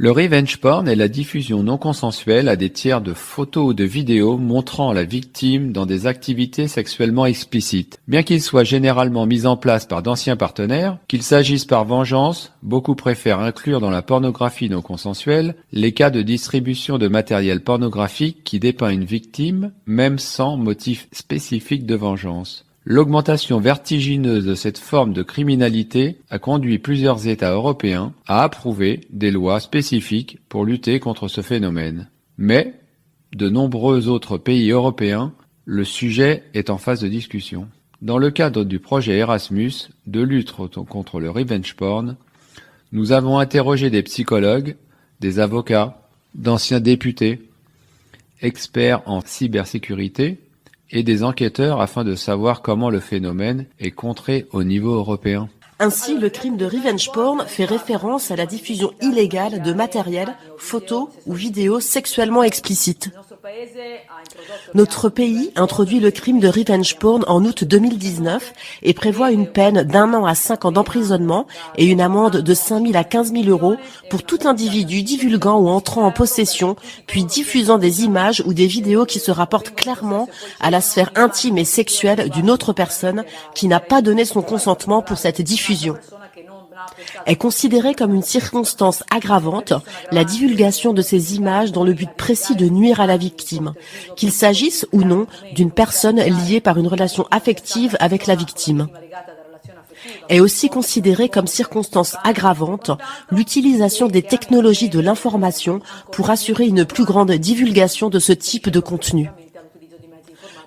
Le revenge porn est la diffusion non consensuelle à des tiers de photos ou de vidéos montrant la victime dans des activités sexuellement explicites. Bien qu'il soit généralement mis en place par d'anciens partenaires, qu'il s'agisse par vengeance, beaucoup préfèrent inclure dans la pornographie non consensuelle les cas de distribution de matériel pornographique qui dépeint une victime, même sans motif spécifique de vengeance. L'augmentation vertigineuse de cette forme de criminalité a conduit plusieurs États européens à approuver des lois spécifiques pour lutter contre ce phénomène. Mais, de nombreux autres pays européens, le sujet est en phase de discussion. Dans le cadre du projet Erasmus de lutte contre le revenge porn, nous avons interrogé des psychologues, des avocats, d'anciens députés, experts en cybersécurité, et des enquêteurs afin de savoir comment le phénomène est contré au niveau européen. Ainsi, le crime de revenge porn fait référence à la diffusion illégale de matériel, photos ou vidéos sexuellement explicites. Notre pays introduit le crime de revenge porn en août 2019 et prévoit une peine d'1 an à 5 ans d'emprisonnement et une amende de 5 000 à 15 000 euros pour tout individu divulguant ou entrant en possession, puis diffusant des images ou des vidéos qui se rapportent clairement à la sphère intime et sexuelle d'une autre personne qui n'a pas donné son consentement pour cette diffusion. Est considérée comme une circonstance aggravante la divulgation de ces images dans le but précis de nuire à la victime, qu'il s'agisse ou non d'une personne liée par une relation affective avec la victime. Est aussi considérée comme circonstance aggravante l'utilisation des technologies de l'information pour assurer une plus grande divulgation de ce type de contenu.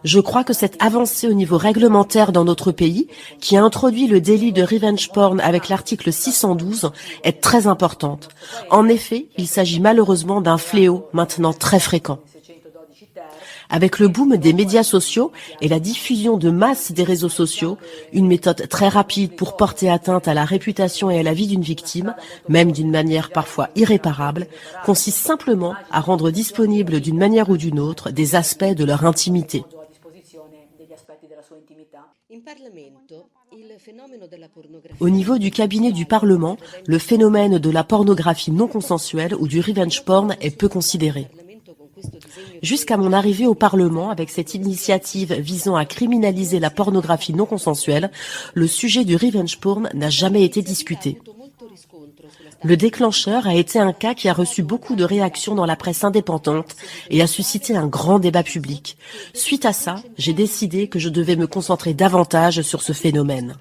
Je crois que cette avancée au niveau réglementaire dans notre pays, qui a introduit le délit de revenge porn avec l'article 612, est très importante. En effet, il s'agit malheureusement d'un fléau maintenant très fréquent. Avec le boom des médias sociaux et la diffusion de masse des réseaux sociaux, une méthode très rapide pour porter atteinte à la réputation et à la vie d'une victime, même d'une manière parfois irréparable, consiste simplement à rendre disponibles d'une manière ou d'une autre des aspects de leur intimité. Au niveau du cabinet du Parlement, le phénomène de la pornographie non consensuelle ou du revenge porn est peu considéré. Jusqu'à mon arrivée au Parlement avec cette initiative visant à criminaliser la pornographie non consensuelle, le sujet du revenge porn n'a jamais été discuté. Le déclencheur a été un cas qui a reçu beaucoup de réactions dans la presse indépendante et a suscité un grand débat public. Suite à ça, j'ai décidé que je devais me concentrer davantage sur ce phénomène.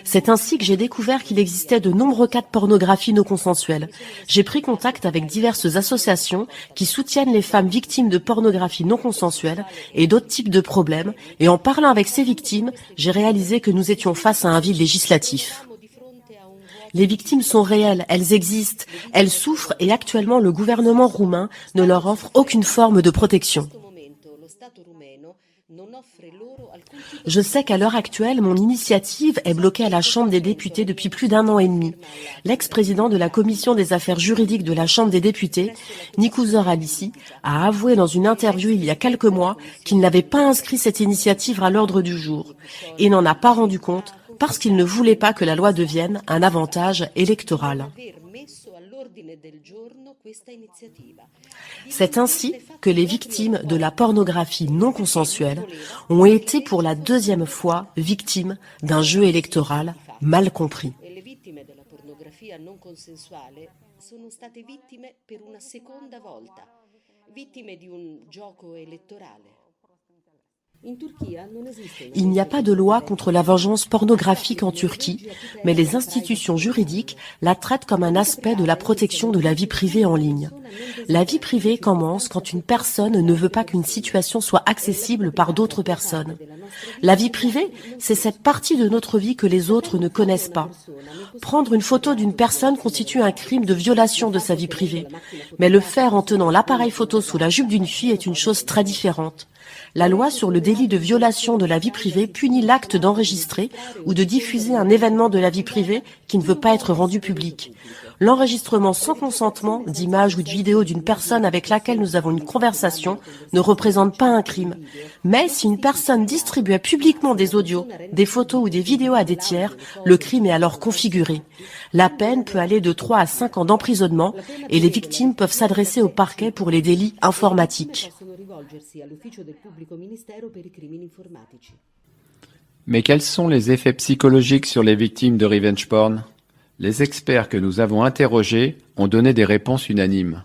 C'est ainsi que j'ai découvert qu'il existait de nombreux cas de pornographie non consensuelle. J'ai pris contact avec diverses associations qui soutiennent les femmes victimes de pornographie non consensuelle et d'autres types de problèmes, et en parlant avec ces victimes, j'ai réalisé que nous étions face à un vide législatif. Les victimes sont réelles, elles existent, elles souffrent et actuellement le gouvernement roumain ne leur offre aucune forme de protection. Je sais qu'à l'heure actuelle, mon initiative est bloquée à la Chambre des députés depuis plus d'1 an et demi. L'ex-président de la Commission des affaires juridiques de la Chambre des députés, Nicuzor Alissi, a avoué dans une interview il y a quelques mois qu'il n'avait pas inscrit cette initiative à l'ordre du jour et n'en a pas rendu compte parce qu'il ne voulait pas que la loi devienne un avantage électoral. C'est ainsi que les victimes de la pornographie non consensuelle ont été pour la 2e fois victimes d'un jeu électoral mal compris. Il n'y a pas de loi contre la vengeance pornographique en Turquie, mais les institutions juridiques la traitent comme un aspect de la protection de la vie privée en ligne. La vie privée commence quand une personne ne veut pas qu'une situation soit accessible par d'autres personnes. La vie privée, c'est cette partie de notre vie que les autres ne connaissent pas. Prendre une photo d'une personne constitue un crime de violation de sa vie privée, mais le faire en tenant l'appareil photo sous la jupe d'une fille est une chose très différente. La loi sur le délit de violation de la vie privée punit l'acte d'enregistrer ou de diffuser un événement de la vie privée qui ne veut pas être rendu public. L'enregistrement sans consentement d'images ou de vidéos d'une personne avec laquelle nous avons une conversation ne représente pas un crime. Mais si une personne distribuait publiquement des audios, des photos ou des vidéos à des tiers, le crime est alors configuré. La peine peut aller de 3 à 5 ans d'emprisonnement et les victimes peuvent s'adresser au parquet pour les délits informatiques. Mais quels sont les effets psychologiques sur les victimes de revenge porn? Les experts que nous avons interrogés ont donné des réponses unanimes.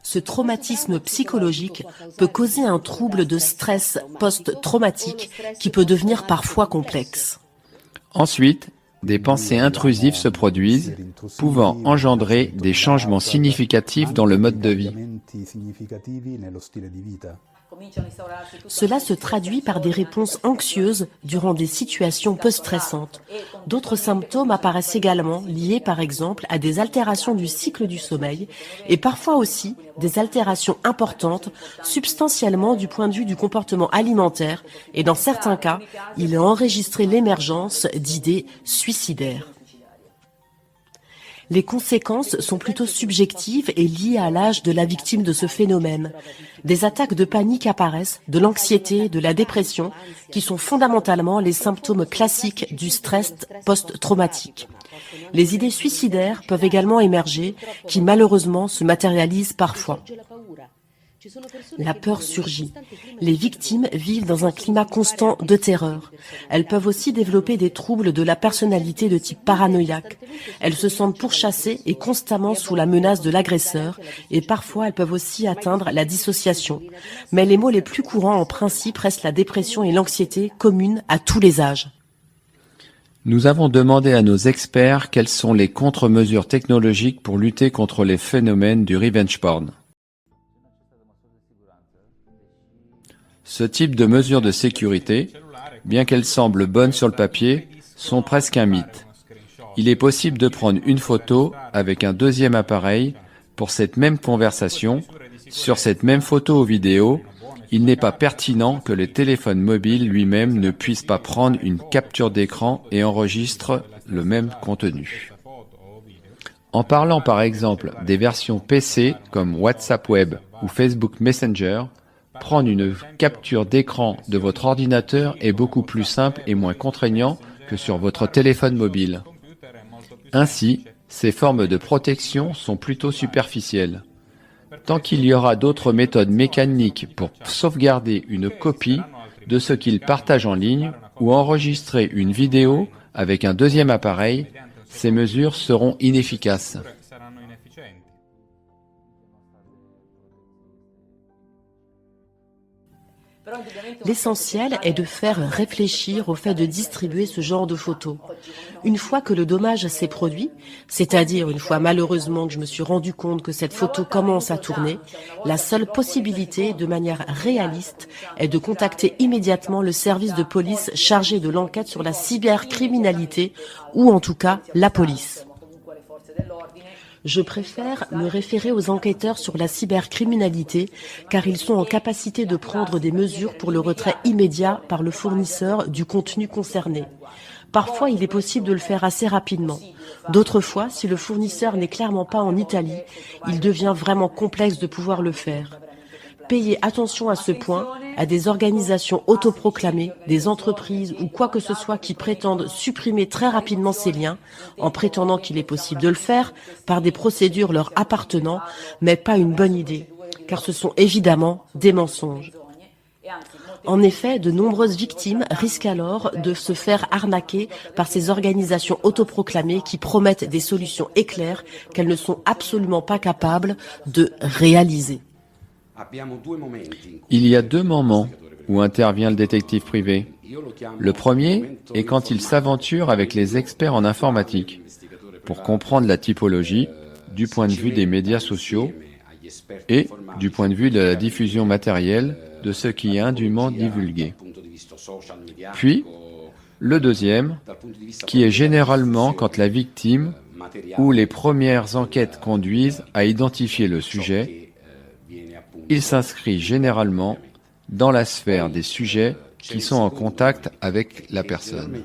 Ce traumatisme psychologique peut causer un trouble de stress post-traumatique qui peut devenir parfois complexe. Ensuite, des pensées intrusives se produisent, pouvant engendrer des changements significatifs dans le mode de vie. Cela se traduit par des réponses anxieuses durant des situations peu stressantes. D'autres symptômes apparaissent également, liés par exemple à des altérations du cycle du sommeil et parfois aussi des altérations importantes, substantiellement du point de vue du comportement alimentaire, et dans certains cas, il est enregistré l'émergence d'idées suicidaires. Les conséquences sont plutôt subjectives et liées à l'âge de la victime de ce phénomène. Des attaques de panique apparaissent, de l'anxiété, de la dépression, qui sont fondamentalement les symptômes classiques du stress post-traumatique. Les idées suicidaires peuvent également émerger, qui malheureusement se matérialisent parfois. La peur surgit. Les victimes vivent dans un climat constant de terreur. Elles peuvent aussi développer des troubles de la personnalité de type paranoïaque. Elles se sentent pourchassées et constamment sous la menace de l'agresseur, et parfois elles peuvent aussi atteindre la dissociation. Mais les maux les plus courants en principe restent la dépression et l'anxiété, communes à tous les âges. Nous avons demandé à nos experts quelles sont les contre-mesures technologiques pour lutter contre les phénomènes du revenge porn. Ce type de mesures de sécurité, bien qu'elles semblent bonnes sur le papier, sont presque un mythe. Il est possible de prendre une photo avec un deuxième appareil pour cette même conversation. Sur cette même photo ou vidéo, il n'est pas pertinent que le téléphone mobile lui-même ne puisse pas prendre une capture d'écran et enregistre le même contenu. En parlant par exemple des versions PC comme WhatsApp Web ou Facebook Messenger, prendre une capture d'écran de votre ordinateur est beaucoup plus simple et moins contraignant que sur votre téléphone mobile. Ainsi, ces formes de protection sont plutôt superficielles. Tant qu'il y aura d'autres méthodes mécaniques pour sauvegarder une copie de ce qu'ils partagent en ligne ou enregistrer une vidéo avec un deuxième appareil, ces mesures seront inefficaces. L'essentiel est de faire réfléchir au fait de distribuer ce genre de photos. Une fois que le dommage s'est produit, c'est-à-dire une fois malheureusement que je me suis rendu compte que cette photo commence à tourner, la seule possibilité de manière réaliste est de contacter immédiatement le service de police chargé de l'enquête sur la cybercriminalité ou en tout cas la police. Je préfère me référer aux enquêteurs sur la cybercriminalité car ils sont en capacité de prendre des mesures pour le retrait immédiat par le fournisseur du contenu concerné. Parfois, il est possible de le faire assez rapidement. D'autres fois, si le fournisseur n'est clairement pas en Italie, il devient vraiment complexe de pouvoir le faire. Payez attention à ce point à des organisations autoproclamées, des entreprises ou quoi que ce soit qui prétendent supprimer très rapidement ces liens, en prétendant qu'il est possible de le faire par des procédures leur appartenant, mais pas une bonne idée, car ce sont évidemment des mensonges. En effet, de nombreuses victimes risquent alors de se faire arnaquer par ces organisations autoproclamées qui promettent des solutions éclairs qu'elles ne sont absolument pas capables de réaliser. Il y a deux moments où intervient le détective privé. Le premier est quand il s'aventure avec les experts en informatique pour comprendre la typologie du point de vue des médias sociaux et du point de vue de la diffusion matérielle de ce qui est indûment divulgué. Puis, le deuxième, qui est généralement quand la victime ou les premières enquêtes conduisent à identifier le sujet. Il s'inscrit généralement dans la sphère des sujets qui sont en contact avec la personne.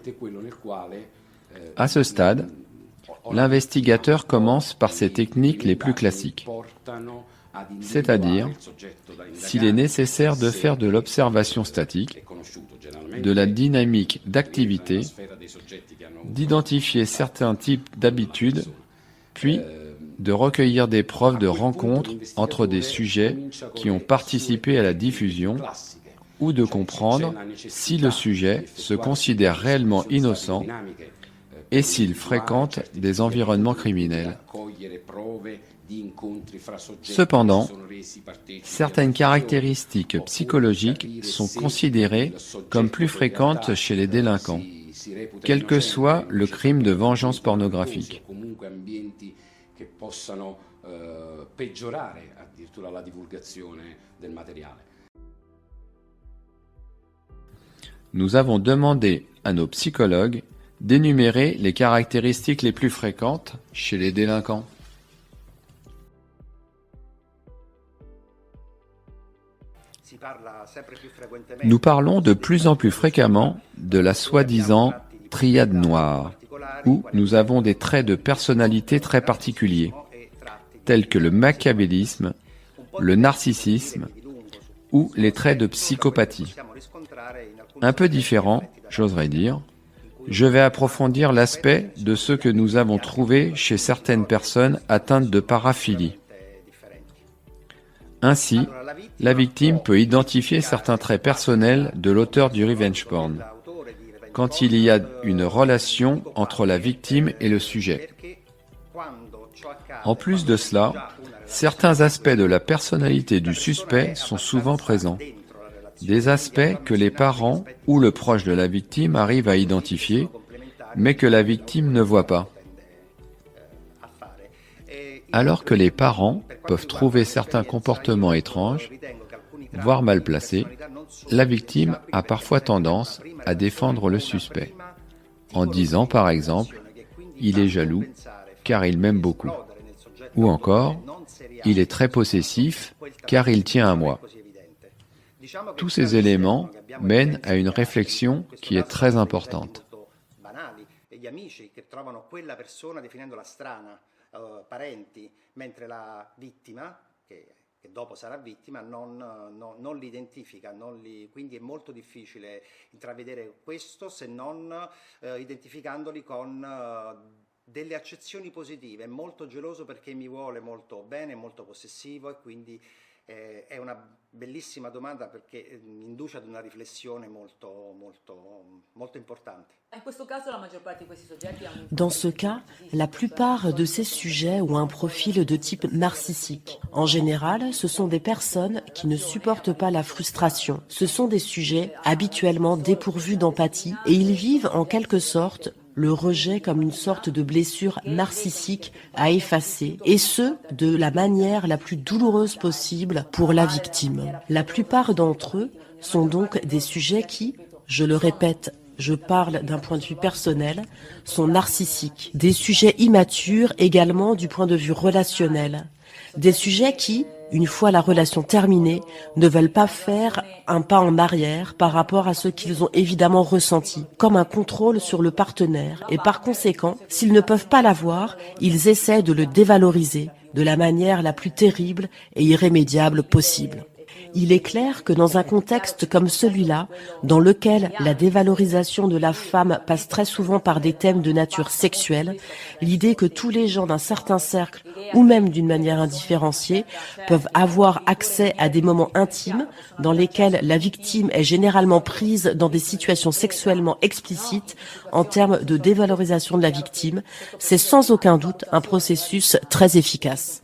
À ce stade, L'investigateur commence par ces techniques les plus classiques, c'est-à-dire s'il est nécessaire de faire de l'observation statique, de la dynamique d'activité, d'identifier certains types d'habitudes, puis de recueillir des preuves de rencontres entre des sujets qui ont participé à la diffusion, ou de comprendre si le sujet se considère réellement innocent et s'il fréquente des environnements criminels. Cependant, certaines caractéristiques psychologiques sont considérées comme plus fréquentes chez les délinquants, quel que soit le crime de vengeance pornographique. Nous avons demandé à nos psychologues d'énumérer les caractéristiques les plus fréquentes chez les délinquants. Nous parlons de plus en plus fréquemment de la soi-disant triade noire, où nous avons des traits de personnalité très particuliers, tels que le machiavélisme, le narcissisme ou les traits de psychopathie. Un peu différent, j'oserais dire, je vais approfondir l'aspect de ce que nous avons trouvé chez certaines personnes atteintes de paraphilie. Ainsi, la victime peut identifier certains traits personnels de l'auteur du revenge porn, quand il y a une relation entre la victime et le sujet. En plus de cela, certains aspects de la personnalité du suspect sont souvent présents. Des aspects que les parents ou le proche de la victime arrivent à identifier, mais que la victime ne voit pas. Alors que les parents peuvent trouver certains comportements étranges, voire mal placés, la victime a parfois tendance à défendre le suspect, en disant par exemple « il est jaloux car il m'aime beaucoup » ou encore « il est très possessif car il tient à moi ». Tous ces éléments mènent à une réflexion qui est très importante. Che dopo sarà vittima non l'identifica, quindi è molto difficile intravedere questo se non identificandoli con delle accezioni positive. È molto geloso perché mi vuole molto bene, è molto possessivo e quindi è una bellissima domanda perché induce ad una riflessione molto importante. Dans ce cas, la plupart de ces sujets ont un profil de type narcissique. En général, ce sont des personnes qui ne supportent pas la frustration. Ce sont des sujets habituellement dépourvus d'empathie et ils vivent en quelque sorte le rejet comme une sorte de blessure narcissique à effacer, et ce, de la manière la plus douloureuse possible pour la victime. La plupart d'entre eux sont donc des sujets qui, je le répète, je parle d'un point de vue personnel, sont narcissiques. Des sujets immatures également du point de vue relationnel. Des sujets qui, une fois la relation terminée, ne veulent pas faire un pas en arrière par rapport à ce qu'ils ont évidemment ressenti, comme un contrôle sur le partenaire. Et par conséquent, s'ils ne peuvent pas l'avoir, ils essaient de le dévaloriser de la manière la plus terrible et irrémédiable possible. Il est clair que dans un contexte comme celui-là, dans lequel la dévalorisation de la femme passe très souvent par des thèmes de nature sexuelle, l'idée que tous les gens d'un certain cercle, ou même d'une manière indifférenciée, peuvent avoir accès à des moments intimes dans lesquels la victime est généralement prise dans des situations sexuellement explicites en termes de dévalorisation de la victime, c'est sans aucun doute un processus très efficace.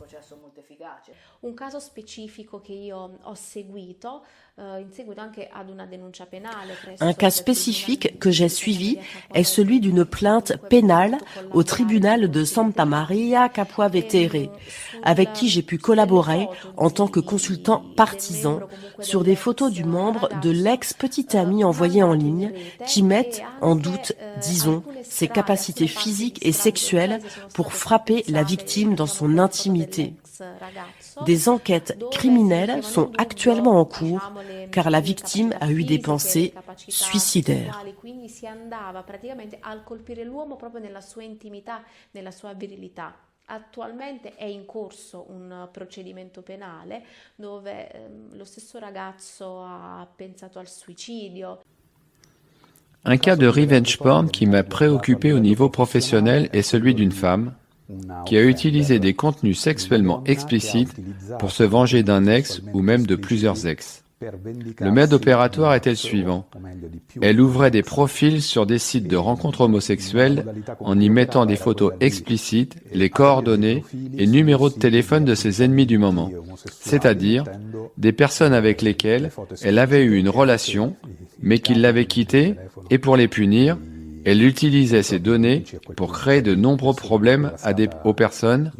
Un caso specifico che io ho seguito in seguito anche ad una denuncia penale. Un cas spécifique que j'ai suivi est celui d'une plainte pénale au tribunal de Santa Maria Capua Vetere, avec qui j'ai pu collaborer en tant que consultant partisan sur des photos du membre de l'ex-petite amie envoyée en ligne qui mettent en doute, disons, ses capacités physiques et sexuelles pour frapper la victime dans son intimité. Des enquêtes criminelles sont actuellement en cours car la victime a eu des pensées suicidaires. Quindi si andava praticamente a colpire l'uomo proprio nella sua intimità, nella sua virilità. Attualmente è in corso un procedimento penale dove lo stesso ragazzo ha pensato al suicidio. Un cas de revenge porn qui m'a préoccupé au niveau professionnel est celui d'une femme qui a utilisé des contenus sexuellement explicites pour se venger d'un ex ou même de plusieurs ex. Le mode opératoire était le suivant. Elle ouvrait des profils sur des sites de rencontres homosexuelles en y mettant des photos explicites, les coordonnées et numéros de téléphone de ses ennemis du moment, c'est-à-dire des personnes avec lesquelles elle avait eu une relation mais qui l'avaient quittée, et pour les punir, elle utilisait ces données pour créer de nombreux problèmes aux personnes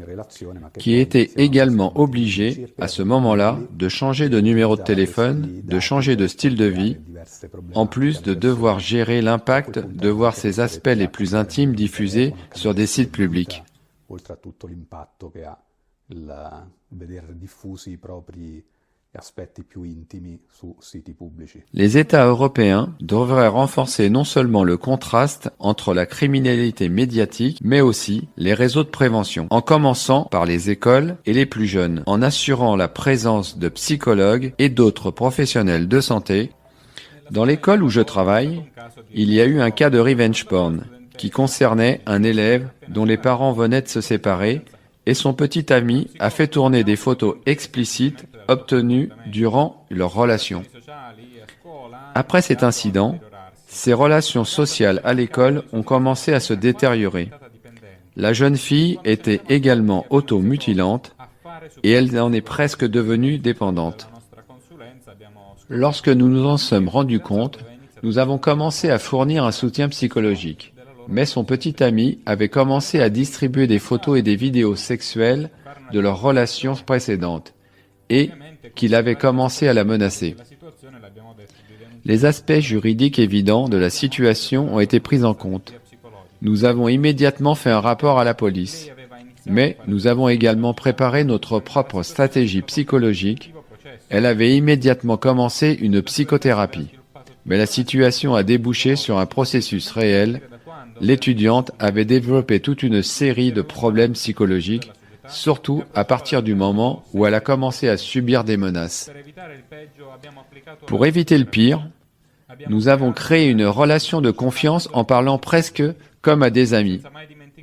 qui étaient également obligées, à ce moment-là, de changer de numéro de téléphone, de changer de style de vie, en plus de devoir gérer l'impact de voir ces aspects les plus intimes diffusés sur des sites publics. Les États européens devraient renforcer non seulement le contraste entre la criminalité médiatique, mais aussi les réseaux de prévention, en commençant par les écoles et les plus jeunes, en assurant la présence de psychologues et d'autres professionnels de santé. Dans l'école où je travaille, il y a eu un cas de revenge porn qui concernait un élève dont les parents venaient de se séparer et son petit ami a fait tourner des photos explicites obtenues durant leur relation. Après cet incident, ses relations sociales à l'école ont commencé à se détériorer. La jeune fille était également automutilante et elle en est presque devenue dépendante. Lorsque nous nous en sommes rendus compte, nous avons commencé à fournir un soutien psychologique. Mais son petit ami avait commencé à distribuer des photos et des vidéos sexuelles de leurs relations précédentes et qu'il avait commencé à la menacer. Les aspects juridiques évidents de la situation ont été pris en compte. Nous avons immédiatement fait un rapport à la police, mais nous avons également préparé notre propre stratégie psychologique. Elle avait immédiatement commencé une psychothérapie, mais la situation a débouché sur un processus réel. L'étudiante avait développé toute une série de problèmes psychologiques, surtout à partir du moment où elle a commencé à subir des menaces. Pour éviter le pire, nous avons créé une relation de confiance en parlant presque comme à des amis,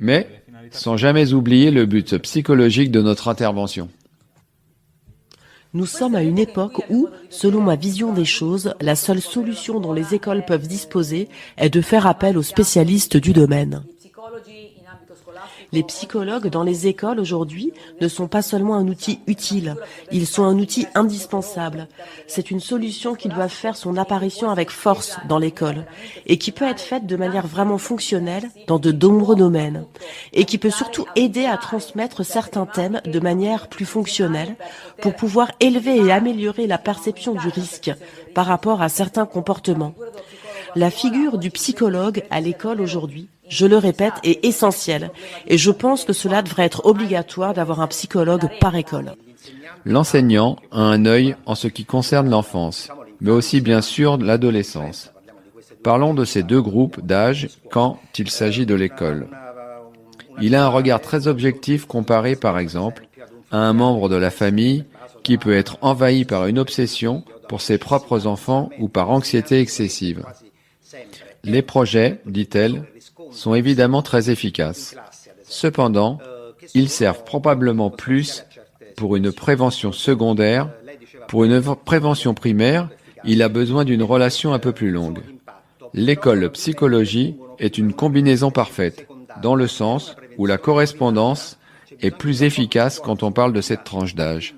mais sans jamais oublier le but psychologique de notre intervention. Nous sommes à une époque où, selon ma vision des choses, la seule solution dont les écoles peuvent disposer est de faire appel aux spécialistes du domaine. Les psychologues dans les écoles aujourd'hui ne sont pas seulement un outil utile, ils sont un outil indispensable. C'est une solution qui doit faire son apparition avec force dans l'école et qui peut être faite de manière vraiment fonctionnelle dans de nombreux domaines et qui peut surtout aider à transmettre certains thèmes de manière plus fonctionnelle pour pouvoir élever et améliorer la perception du risque par rapport à certains comportements. La figure du psychologue à l'école aujourd'hui, je le répète, est essentielle et je pense que cela devrait être obligatoire d'avoir un psychologue par école. L'enseignant a un œil en ce qui concerne l'enfance, mais aussi bien sûr l'adolescence. Parlons de ces deux groupes d'âge quand il s'agit de l'école. Il a un regard très objectif comparé par exemple à un membre de la famille qui peut être envahi par une obsession pour ses propres enfants ou par anxiété excessive. Les projets, dit-elle, sont évidemment très efficaces. Cependant, ils servent probablement plus pour une prévention secondaire. Pour une prévention primaire, il a besoin d'une relation un peu plus longue. L'école psychologie est une combinaison parfaite, dans le sens où la correspondance est plus efficace quand on parle de cette tranche d'âge.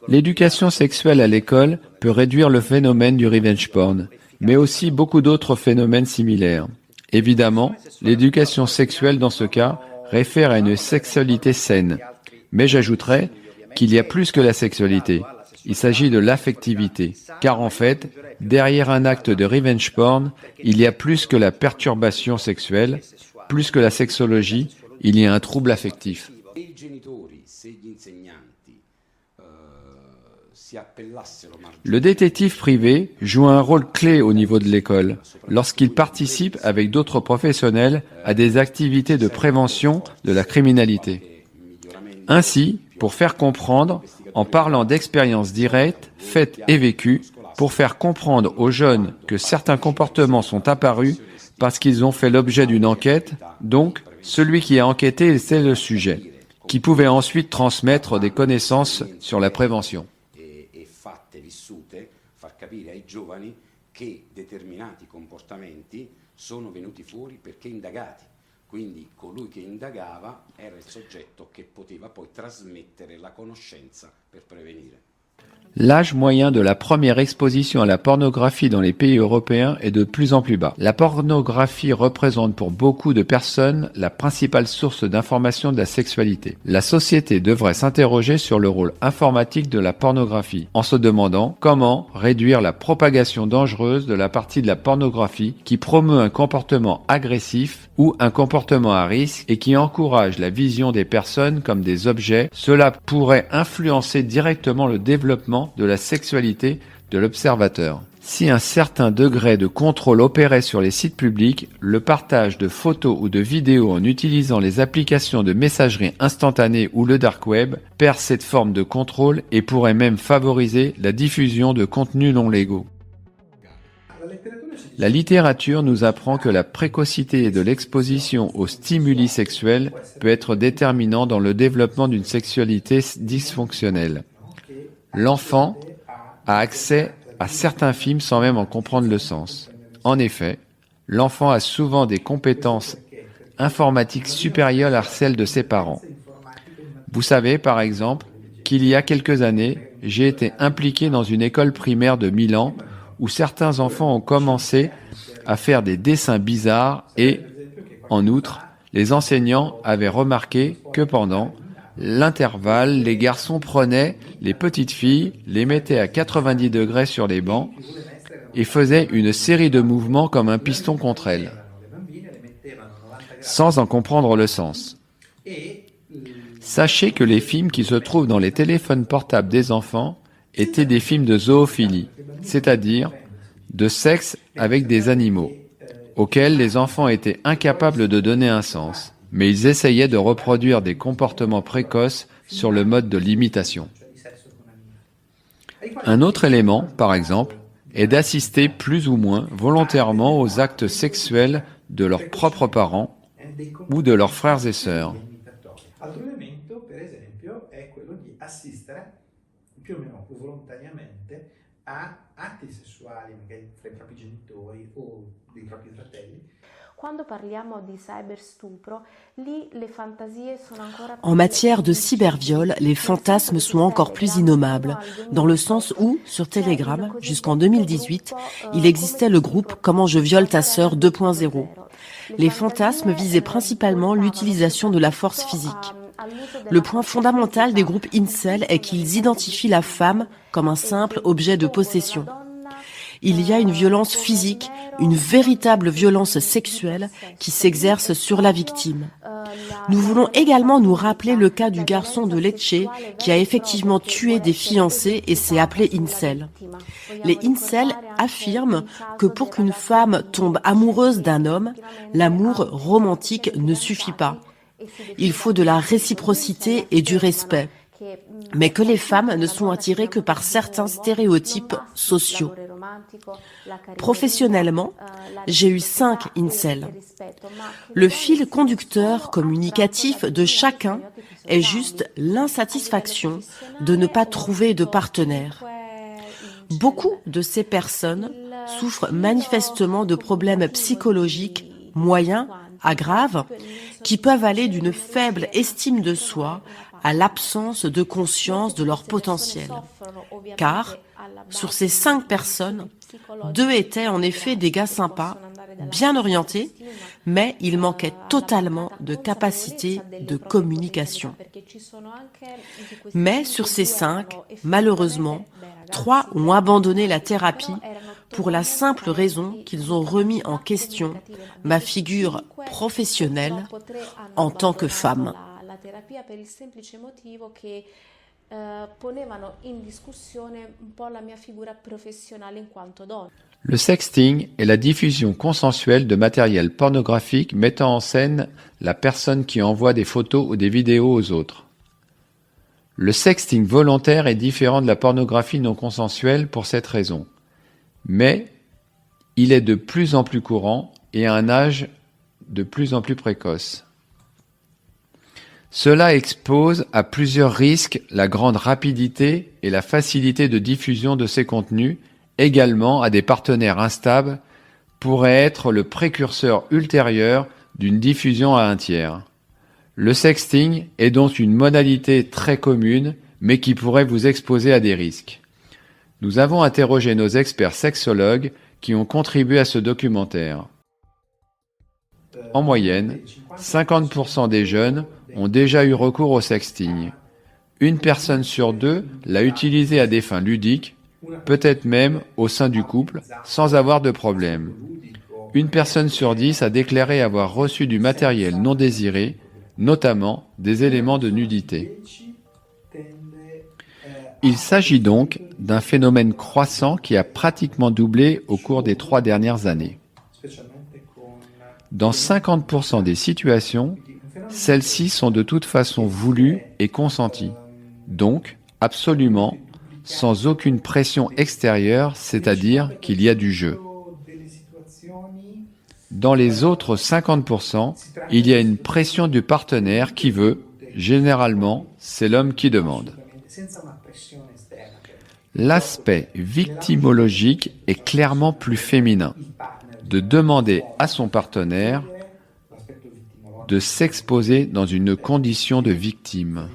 L'éducation sexuelle à l'école peut réduire le phénomène du revenge porn, mais aussi beaucoup d'autres phénomènes similaires. Évidemment, l'éducation sexuelle dans ce cas réfère à une sexualité saine, mais j'ajouterais qu'il y a plus que la sexualité. Il s'agit de l'affectivité, car en fait, derrière un acte de revenge porn, il y a plus que la perturbation sexuelle, plus que la sexologie, il y a un trouble affectif. Le détective privé joue un rôle clé au niveau de l'école lorsqu'il participe avec d'autres professionnels à des activités de prévention de la criminalité. Ainsi, pour faire comprendre, en parlant d'expériences directes, faites et vécues, pour faire comprendre aux jeunes que certains comportements sont apparus parce qu'ils ont fait l'objet d'une enquête, donc celui qui a enquêté c'est le sujet, qui pouvait ensuite transmettre des connaissances sur la prévention. Far capire ai giovani che determinati comportamenti sono venuti fuori perché indagati. Quindi colui che indagava era il soggetto che poteva poi trasmettere la conoscenza per prevenire. L'âge moyen de la première exposition à la pornographie dans les pays européens est de plus en plus bas. La pornographie représente pour beaucoup de personnes la principale source d'information de la sexualité. La société devrait s'interroger sur le rôle informatique de la pornographie, en se demandant comment réduire la propagation dangereuse de la partie de la pornographie qui promeut un comportement agressif ou un comportement à risque et qui encourage la vision des personnes comme des objets. Cela pourrait influencer directement le développement de la sexualité de l'observateur. Si un certain degré de contrôle opérait sur les sites publics, le partage de photos ou de vidéos en utilisant les applications de messagerie instantanée ou le dark web perd cette forme de contrôle et pourrait même favoriser la diffusion de contenus non légaux. La littérature nous apprend que la précocité de l'exposition aux stimuli sexuels peut être déterminant dans le développement d'une sexualité dysfonctionnelle. L'enfant a accès à certains films sans même en comprendre le sens. En effet, l'enfant a souvent des compétences informatiques supérieures à celles de ses parents. Vous savez, par exemple, qu'il y a quelques années, j'ai été impliqué dans une école primaire de Milan où certains enfants ont commencé à faire des dessins bizarres et, en outre, les enseignants avaient remarqué que pendant l'intervalle, les garçons prenaient les petites filles, les mettaient à 90 degrés sur les bancs et faisaient une série de mouvements comme un piston contre elles, sans en comprendre le sens. Sachez que les films qui se trouvent dans les téléphones portables des enfants étaient des films de zoophilie, c'est-à-dire de sexe avec des animaux, auxquels les enfants étaient incapables de donner un sens. Mais ils essayaient de reproduire des comportements précoces sur le mode de l'imitation. Un autre élément, par exemple, est d'assister plus ou moins volontairement aux actes sexuels de leurs propres parents ou de leurs frères et sœurs. Altro elemento, per esempio, è quello di assistere più o meno volontariamente a atti sessuali, magari fra i propri genitori o dei propri fratelli. Quando parliamo di cyberstupro, lì le fantasie sono ancora En matière de cyberviol, les fantasmes sont encore plus innommables, dans le sens où, sur Telegram, jusqu'en 2018, il existait le groupe Comment je viole ta sœur 2.0. Les fantasmes visaient principalement l'utilisation de la force physique. Le point fondamental des groupes incel est qu'ils identifient la femme comme un simple objet de possession. Il y a une violence physique, une véritable violence sexuelle qui s'exerce sur la victime. Nous voulons également nous rappeler le cas du garçon de Lecce qui a effectivement tué des fiancés et s'est appelé incel. Les incels affirment que pour qu'une femme tombe amoureuse d'un homme, l'amour romantique ne suffit pas. Il faut de la réciprocité et du respect, mais que les femmes ne sont attirées que par certains stéréotypes sociaux. Professionnellement, j'ai eu 5 incels. Le fil conducteur communicatif de chacun est juste l'insatisfaction de ne pas trouver de partenaire. Beaucoup de ces personnes souffrent manifestement de problèmes psychologiques moyens à graves qui peuvent aller d'une faible estime de soi à l'absence de conscience de leur potentiel. Car, sur ces 5 personnes, 2 étaient en effet des gars sympas, bien orientés, mais ils manquaient totalement de capacité de communication. Mais sur ces 5, malheureusement, 3 ont abandonné la thérapie pour la simple raison qu'ils ont remis en question ma figure professionnelle en tant que femme. La terapia per il semplice motivo che ponevano in discussione un po' la mia figura professionale in quanto donna. Le sexting est la diffusion consensuelle de matériel pornographique mettant en scène la personne qui envoie des photos ou des vidéos aux autres. Le sexting volontaire est différent de la pornographie non consensuelle pour cette raison, mais il est de plus en plus courant et à un âge de plus en plus précoce. Cela expose à plusieurs risques la grande rapidité et la facilité de diffusion de ces contenus, également à des partenaires instables, pourrait être le précurseur ultérieur d'une diffusion à un tiers. Le sexting est donc une modalité très commune, mais qui pourrait vous exposer à des risques. Nous avons interrogé nos experts sexologues qui ont contribué à ce documentaire. En moyenne, 50% des jeunes ont déjà eu recours au sexting. Une personne sur deux l'a utilisé à des fins ludiques, peut-être même au sein du couple, sans avoir de problème. Une personne sur 10 a déclaré avoir reçu du matériel non désiré, notamment des éléments de nudité. Il s'agit donc d'un phénomène croissant qui a pratiquement doublé au cours des 3 dernières années. Dans 50% des situations, celles-ci sont de toute façon voulues et consenties, donc absolument sans aucune pression extérieure, c'est-à-dire qu'il y a du jeu. Dans les autres 50%, il y a une pression du partenaire qui veut, généralement, c'est l'homme qui demande. L'aspect victimologique est clairement plus féminin, de demander à son partenaire de s'exposer dans une condition de victime.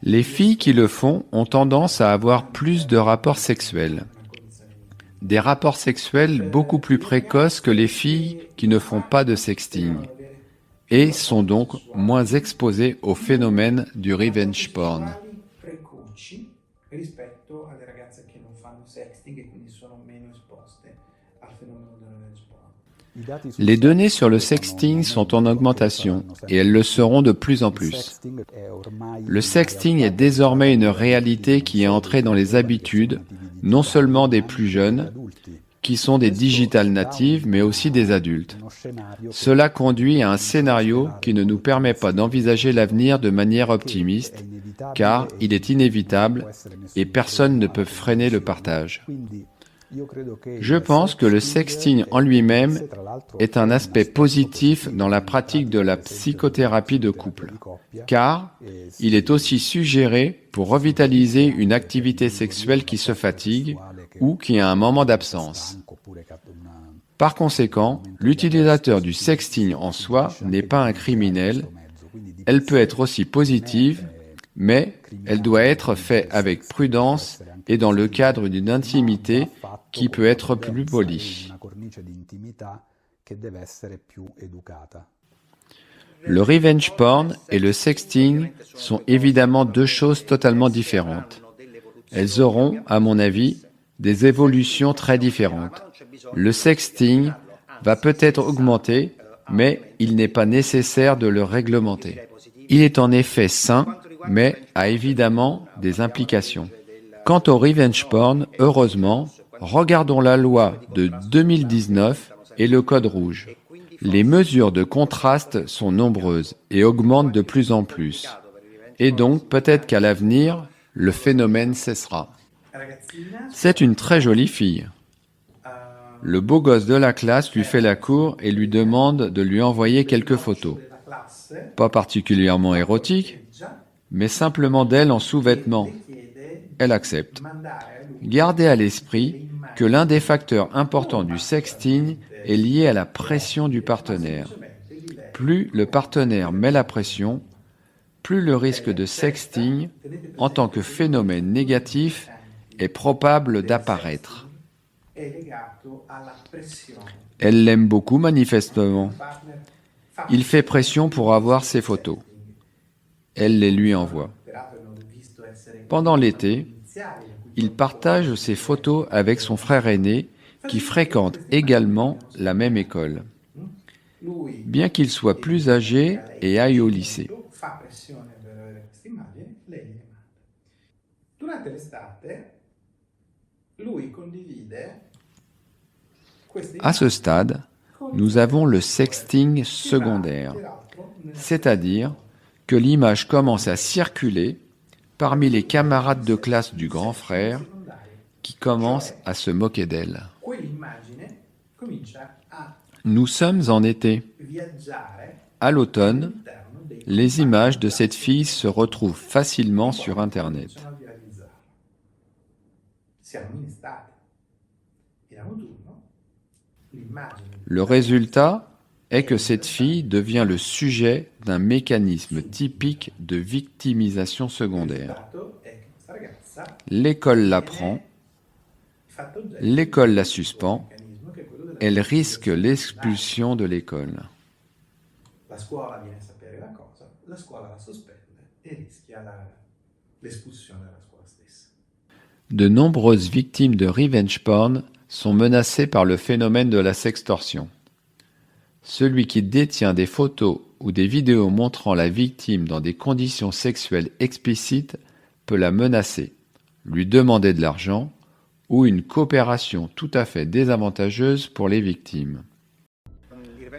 Les filles qui le font ont tendance à avoir plus de rapports sexuels. Des rapports sexuels beaucoup plus précoces que les filles qui ne font pas de sexting et sont donc moins exposées au phénomène du revenge porn. Les données sur le sexting sont en augmentation et elles le seront de plus en plus. Le sexting est désormais une réalité qui est entrée dans les habitudes, non seulement des plus jeunes, qui sont des digital natives, mais aussi des adultes. Cela conduit à un scénario qui ne nous permet pas d'envisager l'avenir de manière optimiste, car il est inévitable et personne ne peut freiner le partage. Je pense que le sexting en lui-même est un aspect positif dans la pratique de la psychothérapie de couple, car il est aussi suggéré pour revitaliser une activité sexuelle qui se fatigue ou qui a un moment d'absence. Par conséquent, l'utilisateur du sexting en soi n'est pas un criminel, elle peut être aussi positive, mais elle doit être faite avec prudence et dans le cadre d'une intimité qui peut être plus polie. Le revenge porn et le sexting sont évidemment deux choses totalement différentes. Elles auront, à mon avis, des évolutions très différentes. Le sexting va peut-être augmenter, mais il n'est pas nécessaire de le réglementer. Il est en effet sain, mais a évidemment des implications. Quant au revenge porn, heureusement, regardons la loi de 2019 et le code rouge. Les mesures de contraste sont nombreuses et augmentent de plus en plus. Et donc, peut-être qu'à l'avenir, le phénomène cessera. C'est une très jolie fille. Le beau gosse de la classe lui fait la cour et lui demande de lui envoyer quelques photos. Pas particulièrement érotiques, mais simplement d'elle en sous-vêtements. Elle accepte. Gardez à l'esprit que l'un des facteurs importants du sexting est lié à la pression du partenaire. Plus le partenaire met la pression, plus le risque de sexting, en tant que phénomène négatif, est probable d'apparaître. Elle l'aime beaucoup manifestement. Il fait pression pour avoir ses photos. Elle les lui envoie. Pendant l'été, il partage ses photos avec son frère aîné qui fréquente également la même école, bien qu'il soit plus âgé et aille au lycée. Durante l'estate, lui condivide queste À ce stade, nous avons le sexting secondaire, c'est-à-dire que l'image commence à circuler parmi les camarades de classe du grand frère qui commencent à se moquer d'elle. Quell'immagine comincia a Nous sommes en été. viaggiare À l'automne, all'interno dei les images de cette fille se retrouvent facilement sur Internet. cominciano a viralizzare. Siamo in estate, in autunno, l'immagine Le résultat est que cette fille devient le sujet d'un mécanisme typique de victimisation secondaire. stato è che questa ragazza L'école l'apprend, fatta oggetto l'école la suspend, di un meccanismo che è quello della elle risque l'expulsion de l'école. La scuola viene a sapere la cosa, la scuola la sospende e rischia l'espulsione dalla scuola stessa. De nombreuses victimes de revenge porn sont menacées par le phénomène de la sextorsion. Celui qui détient des photos ou des vidéos montrant la victime dans des conditions sexuelles explicites peut la menacer, lui demander de l'argent ou une coopération tout à fait désavantageuse pour les victimes.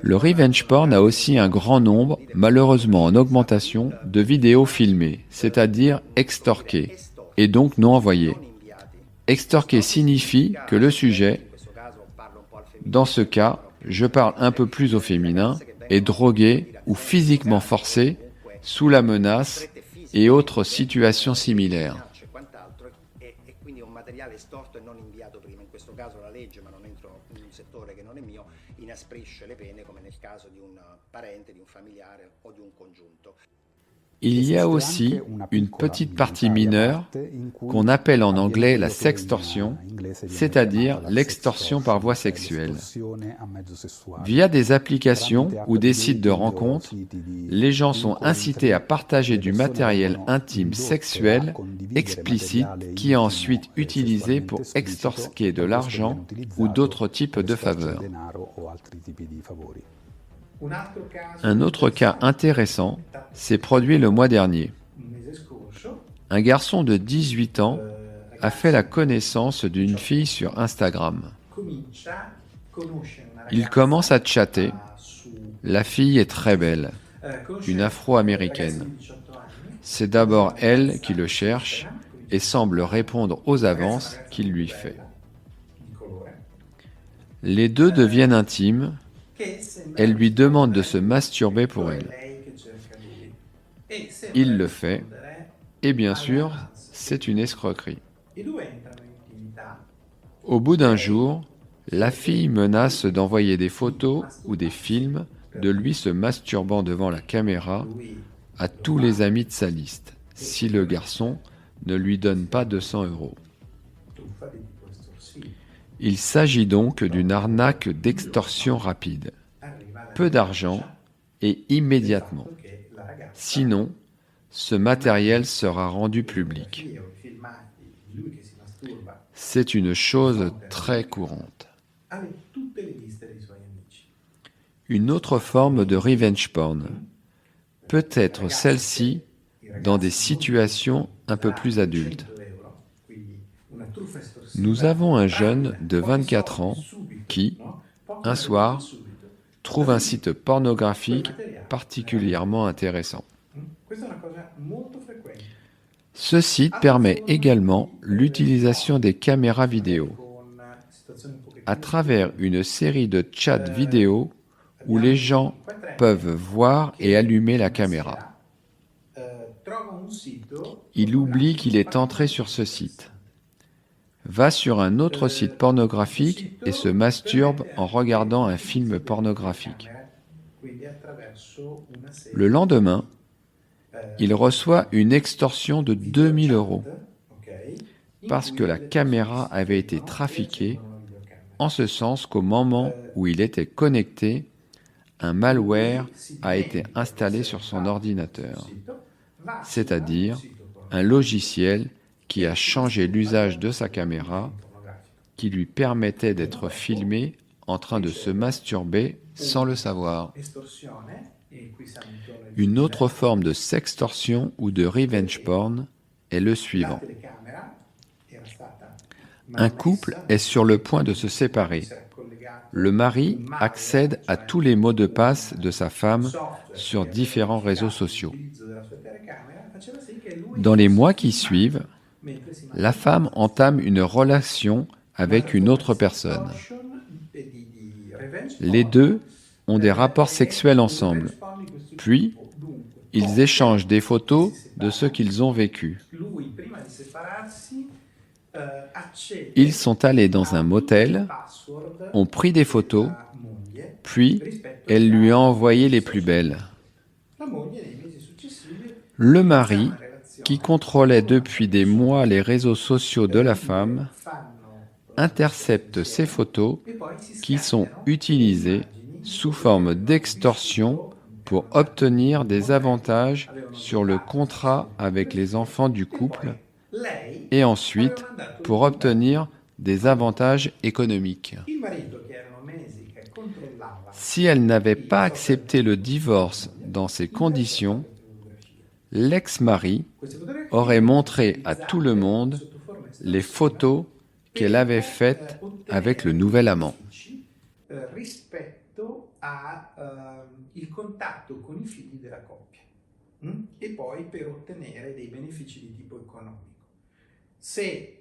Le revenge porn a aussi un grand nombre, malheureusement en augmentation, de vidéos filmées, c'est-à-dire extorquées, et donc non envoyées. Extorquer signifie que le sujet, dans ce cas, je parle un peu plus au féminin, est drogué ou physiquement forcé sous la menace et autres situations similaires. E quindi un materiale estorto e non inviato prima. In questo caso la legge, ma non entro in un settore che non è mio, inasprisce le pene come nel caso di un parente, di un familiare o di un congiunto. Il y a aussi une petite partie mineure qu'on appelle en anglais la sextorsion, c'est-à-dire l'extorsion par voie sexuelle. Via des applications ou des sites de rencontres, les gens sont incités à partager du matériel intime sexuel explicite qui est ensuite utilisé pour extorquer de l'argent ou d'autres types de faveurs. Un autre cas intéressant s'est produit le mois dernier. Un mese scorso Un garçon de 18 ans a fait la connaissance d'une fille sur Instagram. comincia a conoscere una Il ragazza commence à chatter. su La fille est très belle, conosce une una afro-américaine. ragazza di 18 anni, C'est d'abord elle qui le cherche et semble répondre aux avances qu'il lui fait. di colore, Les deux deviennent intimes. che sembra Elle lui demande de se masturber pour elle. lei che cerca lui. E sembra Il le fait. rispondere Et bien sûr, c'est une escroquerie. I due entrano in intimità. Au bout d'un jour, la fille menace d'envoyer des photos ou des films de lui se masturbant devant la caméra Lui à tous les amis de sa liste, si le garçon ne lui donne pas 200 €. truffa di tipo estorsivo. Il s'agit donc d'une arnaque d'extorsion rapide. Arriva la Peu d'argent et immédiatement. fatto che la ragazza Sinon, ce matériel sera rendu public. fotografie o i filmati di lui che si masturba C'est une chose très courante. alle tutte le liste dei suoi amici. Une autre forme de revenge porn peut être celle-ci dans des situations un peu plus adultes. 100 euro, quindi una truffa estorsiva. Nous avons un jeune de 24 ans qui, un soir, trouve un site pornographique particulièrement intéressant. Questa è una cosa molto frequente. Ce site permet également l'utilisation des caméras vidéo Con situazioni un pochettino à travers une série de chats vidéo où les gens peuvent voir et allumer la caméra. trova un sito Il oublie qu'il est entré sur ce site, va sur un autre site pornographique et se masturbe en regardant un film pornographique. quindi attraverso una serie Le lendemain, il reçoit une extorsion de 2000 € ok, parce que la caméra avait été trafiquée, en ce sens qu'au moment où il était connecté, un malware a été installé sur son ordinateur, c'est-à-dire un logiciel qui a changé l'usage de sa caméra, qui lui permettait d'être filmé en train de se masturber sans le savoir. estorsione e qui siamo intorno ai Une autre forme de sextorsion ou de revenge porn est le suivant. la telecamera Un couple est sur le point de se séparer. Le mari accède à tous les mots de passe de sa femme sur différents réseaux sociaux. Dans les mois qui suivent, la femme entame une relation avec une autre personne. Les deux ont des rapports sexuels ensemble. Puis, ils échangent des photos de ce qu'ils ont vécu. Ils sont allés dans un motel, ont pris des photos, puis elle lui a envoyé les plus belles. Le mari, qui contrôlait depuis des mois les réseaux sociaux de la femme, intercepte ces photos qui sont utilisées sous forme d'extorsion pour obtenir des avantages sur le contrat avec les enfants du couple et ensuite pour obtenir des avantages économiques. Si elle n'avait pas accepté le divorce dans ces conditions, l'ex-mari aurait montré à tout le monde les photos qu'elle avait faites avec le nouvel amant. Il contatto con I figli della coppia e poi per ottenere dei benefici di tipo economico. Se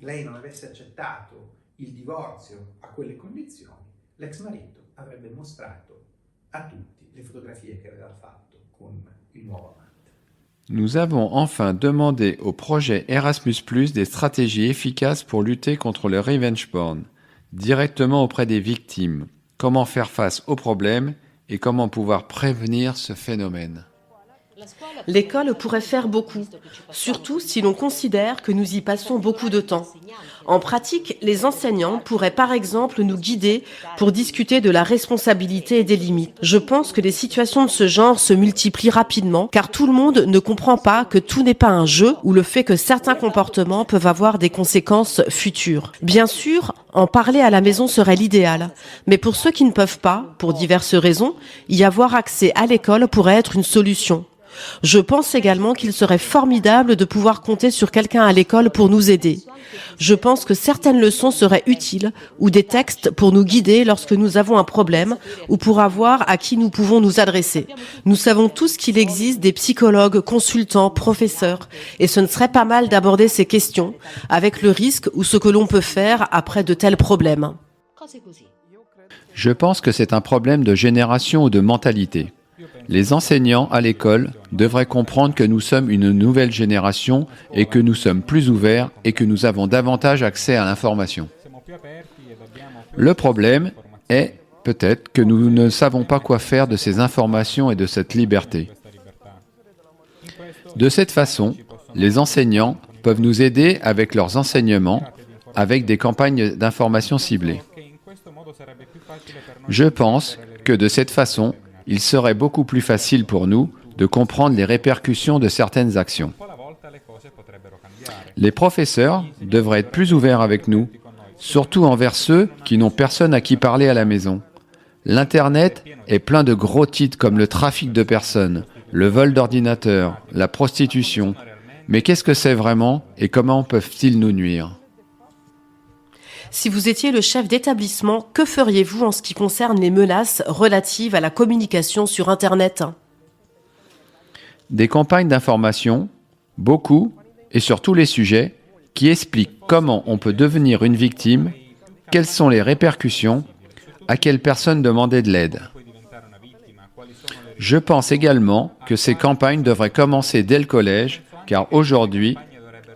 lei non avesse accettato il divorzio a quelle condizioni, l'ex marito avrebbe mostrato a tutti le fotografie che aveva fatto con il nuovo amante. Nous avons enfin demandé au projet Erasmus+, des stratégies efficaces pour lutter contre le revenge porn, directement auprès des victimes. Comment faire face aux problèmes et comment pouvoir prévenir ce phénomène. L'école pourrait faire beaucoup, surtout si l'on considère que nous y passons beaucoup de temps. En pratique, les enseignants pourraient par exemple nous guider pour discuter de la responsabilité et des limites. Je pense que les situations de ce genre se multiplient rapidement car tout le monde ne comprend pas que tout n'est pas un jeu ou le fait que certains comportements peuvent avoir des conséquences futures. Bien sûr, en parler à la maison serait l'idéal, mais pour ceux qui ne peuvent pas, pour diverses raisons, y avoir accès à l'école pourrait être une solution. Je pense également qu'il serait formidable de pouvoir compter sur quelqu'un à l'école pour nous aider. Je pense que certaines leçons seraient utiles ou des textes pour nous guider lorsque nous avons un problème ou pour avoir à qui nous pouvons nous adresser. Nous savons tous qu'il existe des psychologues, consultants, professeurs et ce ne serait pas mal d'aborder ces questions avec le risque ou ce que l'on peut faire après de tels problèmes. Je pense que c'est un problème de génération ou de mentalité. Les enseignants à l'école devraient comprendre que nous sommes une nouvelle génération et que nous sommes plus ouverts et que nous avons davantage accès à l'information. Le problème est peut-être que nous ne savons pas quoi faire de ces informations et de cette liberté. De cette façon, les enseignants peuvent nous aider avec leurs enseignements, avec des campagnes d'information ciblées. Je pense que de cette façon, il serait beaucoup plus facile pour nous de comprendre les répercussions de certaines actions. Les professeurs devraient être plus ouverts avec nous, surtout envers ceux qui n'ont personne à qui parler à la maison. L'Internet est plein de gros titres comme le trafic de personnes, le vol d'ordinateurs, la prostitution. Mais qu'est-ce que c'est vraiment et comment peuvent-ils nous nuire ? Si vous étiez le chef d'établissement, que feriez-vous en ce qui concerne les menaces relatives à la communication sur Internet ? Des campagnes d'information, beaucoup et sur tous les sujets, qui expliquent comment on peut devenir une victime, quelles sont les répercussions, à quelle personne demander de l'aide. Je pense également que ces campagnes devraient commencer dès le collège, car aujourd'hui,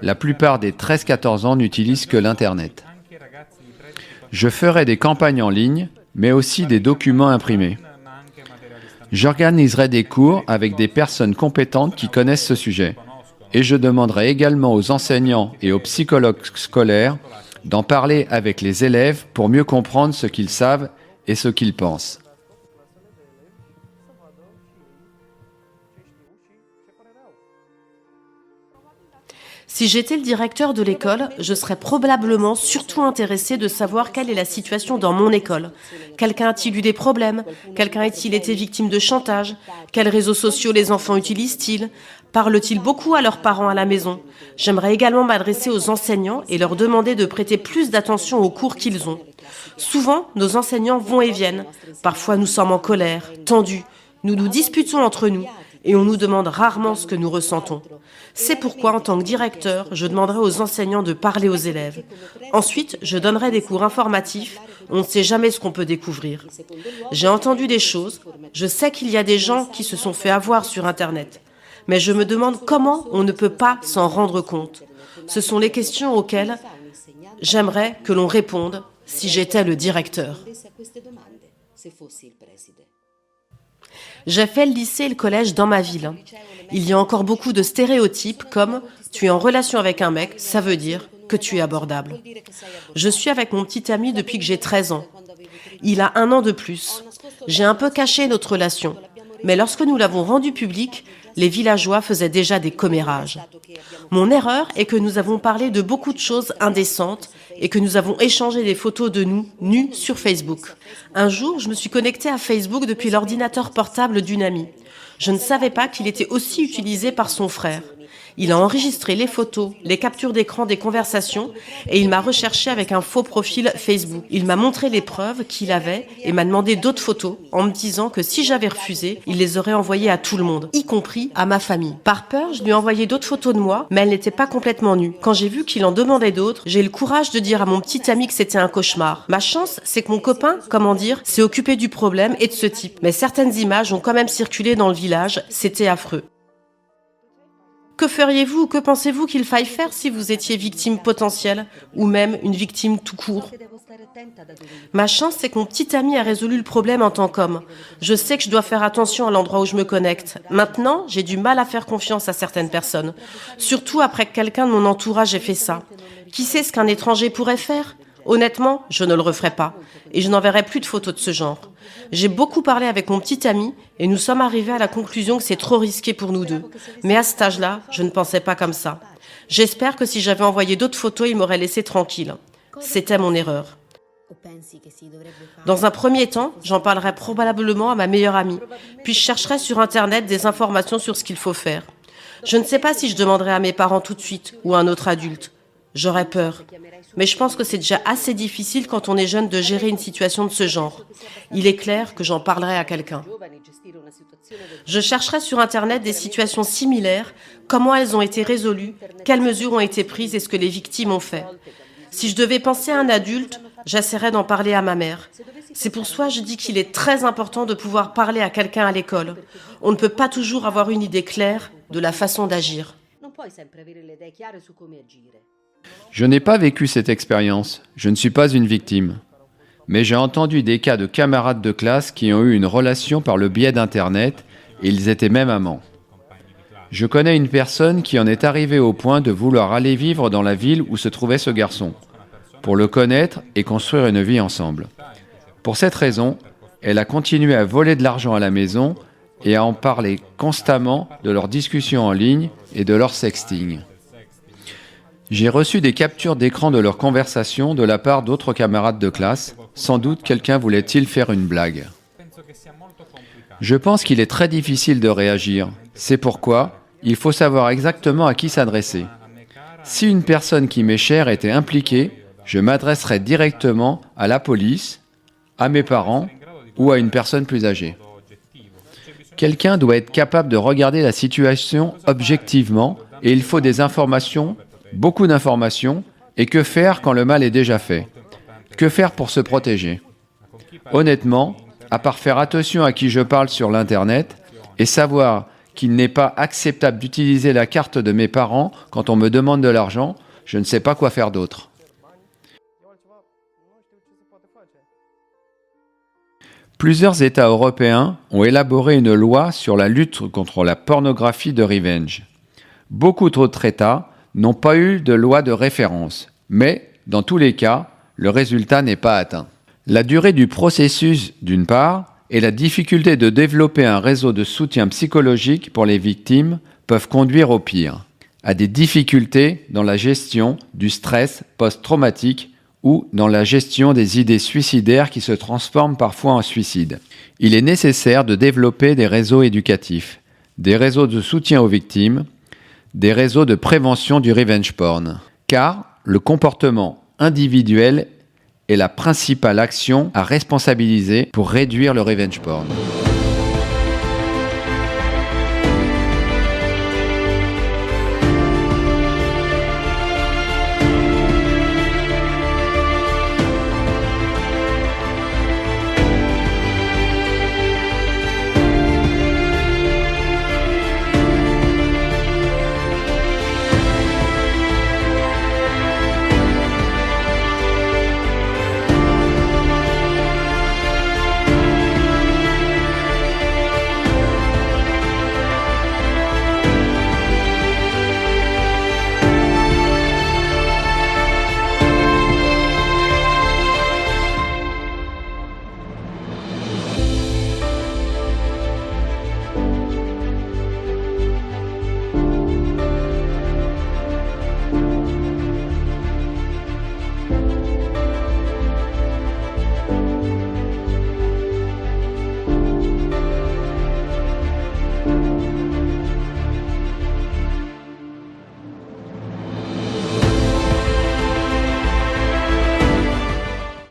la plupart des 13-14 ans n'utilisent que l'Internet. Je ferai des campagnes en ligne, mais aussi des documents imprimés. J'organiserai des cours avec des personnes compétentes qui connaissent ce sujet. Et je demanderai également aux enseignants et aux psychologues scolaires d'en parler avec les élèves pour mieux comprendre ce qu'ils savent et ce qu'ils pensent. Si j'étais le directeur de l'école, je serais probablement surtout intéressée de savoir quelle est la situation dans mon école. Quelqu'un a-t-il eu des problèmes ? Quelqu'un a-t-il été victime de chantage ? Quels réseaux sociaux les enfants utilisent-ils ? Parlent-ils beaucoup à leurs parents à la maison? J'aimerais également m'adresser aux enseignants et leur demander de prêter plus d'attention aux cours qu'ils ont. Souvent, nos enseignants vont et viennent. Parfois, nous sommes en colère, tendus. Nous nous disputons entre nous et on nous demande rarement ce que nous ressentons. C'est pourquoi, en tant que directeur, je demanderai aux enseignants de parler aux élèves. Ensuite, je donnerai des cours informatifs. On ne sait jamais ce qu'on peut découvrir. J'ai entendu des choses. Je sais qu'il y a des gens qui se sont fait avoir sur Internet. Mais je me demande comment on ne peut pas s'en rendre compte. Ce sont les questions auxquelles j'aimerais que l'on réponde si j'étais le directeur. J'ai fait le lycée et le collège dans ma ville. Il y a encore beaucoup de stéréotypes comme « tu es en relation avec un mec, ça veut dire que tu es abordable ». Je suis avec mon petit ami depuis que j'ai 13 ans. Il a 1 an de plus. J'ai un peu caché notre relation, mais lorsque nous l'avons rendue publique, les villageois faisaient déjà des commérages. Mon erreur est que nous avons parlé de beaucoup de choses indécentes et que nous avons échangé des photos de nous, nus, sur Facebook. Un jour, je me suis connectée à Facebook depuis l'ordinateur portable d'une amie. Je ne savais pas qu'il était aussi utilisé par son frère. Il a enregistré les photos, les captures d'écran des conversations et il m'a recherché avec un faux profil Facebook. Il m'a montré les preuves qu'il avait et m'a demandé d'autres photos en me disant que si j'avais refusé, il les aurait envoyées à tout le monde, y compris à ma famille. Par peur, je lui ai envoyé d'autres photos de moi, mais elles n'étaient pas complètement nues. Quand j'ai vu qu'il en demandait d'autres, j'ai eu le courage de dire à mon petit ami que c'était un cauchemar. Ma chance, c'est que mon copain, s'est occupé du problème et de ce type. Mais certaines images ont quand même circulé dans le village, c'était affreux. Que feriez-vous ou que pensez-vous qu'il faille faire si vous étiez victime potentielle ou même une victime tout court? Ma chance, c'est que mon petit ami a résolu le problème en tant qu'homme. Je sais que je dois faire attention à l'endroit où je me connecte. Maintenant, j'ai du mal à faire confiance à certaines personnes. Surtout après que quelqu'un de mon entourage ait fait ça. Qui sait ce qu'un étranger pourrait faire? Honnêtement, je ne le referai pas. Et je n'enverrai plus de photos de ce genre. J'ai beaucoup parlé avec mon petit ami et nous sommes arrivés à la conclusion que c'est trop risqué pour nous deux. Mais à cet âge-là, je ne pensais pas comme ça. J'espère que si j'avais envoyé d'autres photos, il m'aurait laissé tranquille. C'était mon erreur. Dans un premier temps, j'en parlerai probablement à ma meilleure amie, puis je chercherai sur Internet des informations sur ce qu'il faut faire. Je ne sais pas si je demanderai à mes parents tout de suite ou à un autre adulte. J'aurais peur. Mais je pense que c'est déjà assez difficile quand on est jeune de gérer une situation de ce genre. Il est clair que j'en parlerai à quelqu'un. Je chercherai sur Internet des situations similaires, comment elles ont été résolues, quelles mesures ont été prises et ce que les victimes ont fait. Si je devais penser à un adulte, j'essaierais d'en parler à ma mère. C'est pour ça que je dis qu'il est très important de pouvoir parler à quelqu'un à l'école. On ne peut pas toujours avoir une idée claire de la façon d'agir. Je n'ai pas vécu cette expérience, je ne suis pas une victime. Mais j'ai entendu des cas de camarades de classe qui ont eu une relation par le biais d'Internet et ils étaient même amants. Je connais une personne qui en est arrivée au point de vouloir aller vivre dans la ville où se trouvait ce garçon, pour le connaître et construire une vie ensemble. Pour cette raison, elle a continué à voler de l'argent à la maison et à en parler constamment de leurs discussions en ligne et de leur sexting. J'ai reçu des captures d'écran de leurs conversations de la part d'autres camarades de classe. Sans doute quelqu'un voulait-il faire une blague. Je pense qu'il est très difficile de réagir. C'est pourquoi il faut savoir exactement à qui s'adresser. Si une personne qui m'est chère était impliquée, je m'adresserais directement à la police, à mes parents ou à une personne plus âgée. Quelqu'un doit être capable de regarder la situation objectivement et il faut des informations, beaucoup d'informations, et que faire quand le mal est déjà fait? Que faire pour se protéger? Honnêtement, à part faire attention à qui je parle sur l'Internet et savoir qu'il n'est pas acceptable d'utiliser la carte de mes parents quand on me demande de l'argent, je ne sais pas quoi faire d'autre. Plusieurs États européens ont élaboré une loi sur la lutte contre la pornographie de revenge. Beaucoup d'autres États n'ont pas eu de loi de référence, mais, dans tous les cas, le résultat n'est pas atteint. La durée du processus, d'une part, et la difficulté de développer un réseau de soutien psychologique pour les victimes peuvent conduire au pire, à des difficultés dans la gestion du stress post-traumatique ou dans la gestion des idées suicidaires qui se transforment parfois en suicide. Il est nécessaire de développer des réseaux éducatifs, des réseaux de soutien aux victimes, des réseaux de prévention du revenge porn. Car le comportement individuel est la principale action à responsabiliser pour réduire le revenge porn.